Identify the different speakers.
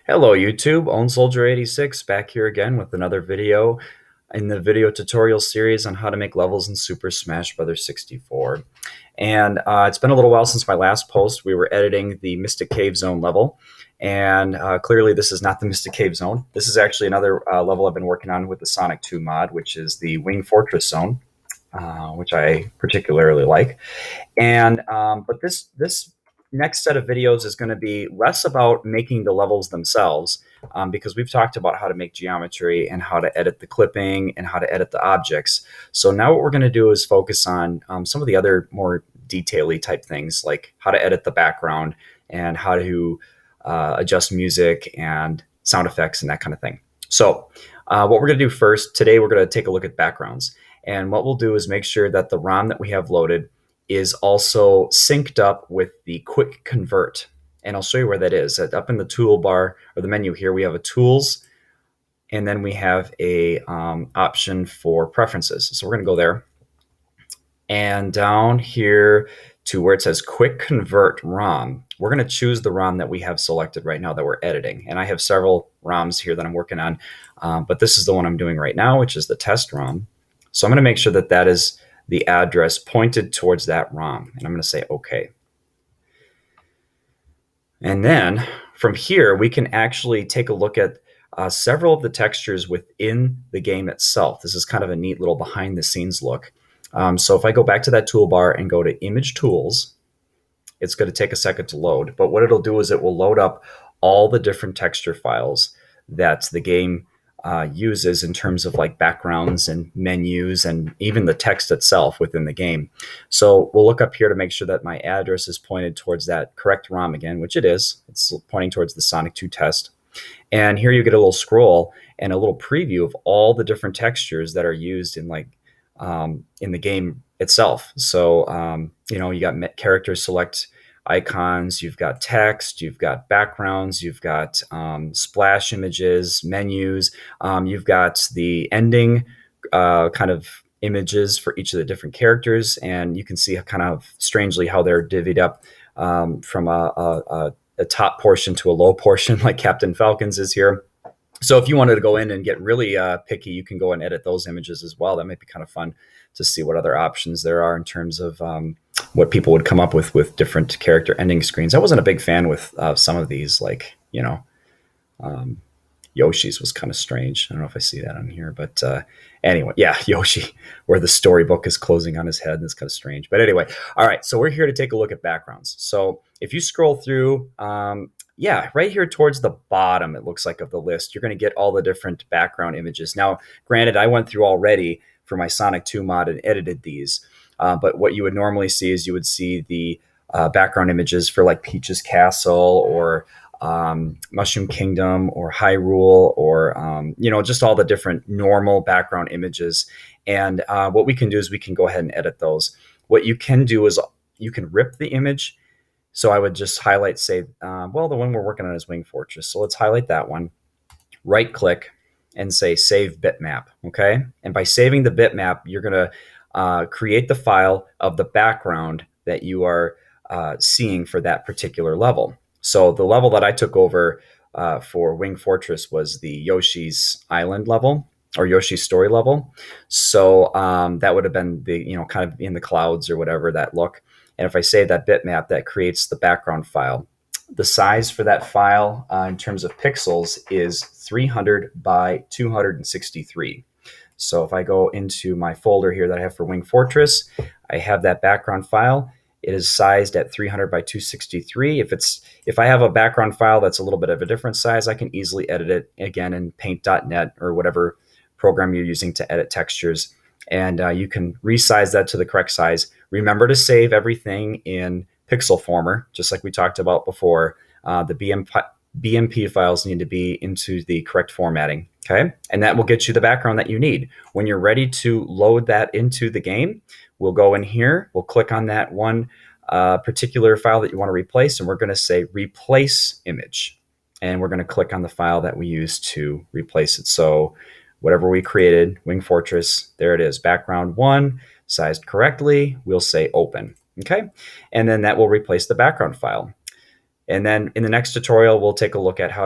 Speaker 1: Hello YouTube, Own Soldier 86 back here again with another video in the video tutorial series on how to make levels in Super Smash Bros. 64. And it's been a little while since my last post. We were editing the Mystic Cave Zone level, and clearly this is not the Mystic Cave Zone. This is actually another level I've been working on with the Sonic 2 mod, which is the Wing Fortress Zone, which I particularly like. And but this next set of videos is going to be less about making the levels themselves, because we've talked about how to make geometry and how to edit the clipping and how to edit the objects. So now what we're going to do is focus on some of the other more detail-y type things, like how to edit the background and how to adjust music and sound effects and that kind of thing. So what we're going to do first today, we're going to take a look at backgrounds. And what we'll do is make sure that the ROM that we have loaded is also synced up with the quick convert. And I'll show you where that is. Up in the toolbar or the menu here, we have a tools, and then we have a option for preferences. So we're going to go there. And down here to where it says quick convert ROM, we're going to choose the ROM that we have selected right now that we're editing. And I have several ROMs here that I'm working on, but this is the one I'm doing right now, which is the test ROM. So I'm going to make sure that that is the address pointed towards that ROM, and I'm going to say OK. And then from here, we can actually take a look at several of the textures within the game itself. This is kind of a neat little behind the scenes look. So if I go back to that toolbar and go to Image Tools, it's going to take a second to load. But what it'll do is it will load up all the different texture files that the game uses in terms of like backgrounds and menus and even the text itself within the game. So we'll look up here to make sure that my address is pointed towards that correct ROM again, which it is. It's pointing towards the Sonic 2 test. And here you get a little scroll and a little preview of all the different textures that are used in in the game itself. So you got characters select icons, you've got text, you've got backgrounds, you've got splash images, menus, you've got the ending kind of images for each of the different characters, and you can see kind of strangely how they're divvied up from a top portion to a low portion, like Captain Falcon's is here. So if you wanted to go in and get really picky, you can go and edit those images as well. That might be kind of fun to see what other options there are in terms of what people would come up with different character ending screens. I wasn't a big fan with some of these, like, Yoshi's was kind of strange. I don't know if I see that on here, but anyway, yeah, Yoshi, where the storybook is closing on his head. That's kind of strange. But anyway, all right, so we're here to take a look at backgrounds. So if you scroll through, right here towards the bottom, it looks like, of the list, you're going to get all the different background images. Now, granted, I went through already for my Sonic 2 mod and edited these. But what you would normally see is you would see the background images for like Peach's Castle or Mushroom Kingdom or Hyrule or, just all the different normal background images. And what we can do is we can go ahead and edit those. What you can do is you can rip the image. So I would just highlight, say, the one we're working on is Wing Fortress. So let's highlight that one, right click, and say Save Bitmap. Okay. And by saving the bitmap, you're going to create the file of the background that you are seeing for that particular level. So the level that I took over for Wing Fortress was the Yoshi's Island level, or Yoshi's Story level. So that would have been the, kind of in the clouds or whatever, that look. And if I save that bitmap, that creates the background file. The size for that file in terms of pixels is 300 by 263. So if I go into my folder here that I have for Wing Fortress, I have that background file. It is sized at 300 by 263. If I have a background file that's a little bit of a different size, I can easily edit it again in paint.net or whatever program you're using to edit textures. And you can resize that to the correct size. Remember to save everything in Pixel Former, just like we talked about before. The BMP files need to be into the correct formatting, okay? And that will get you the background that you need. When you're ready to load that into the game, we'll go in here, we'll click on that one particular file that you want to replace, and we're going to say Replace Image. And we're going to click on the file that we use to replace it. So whatever we created, Wing Fortress, there it is, background 1, sized correctly, we'll say Open, okay? And then that will replace the background file. And then in the next tutorial, we'll take a look at how to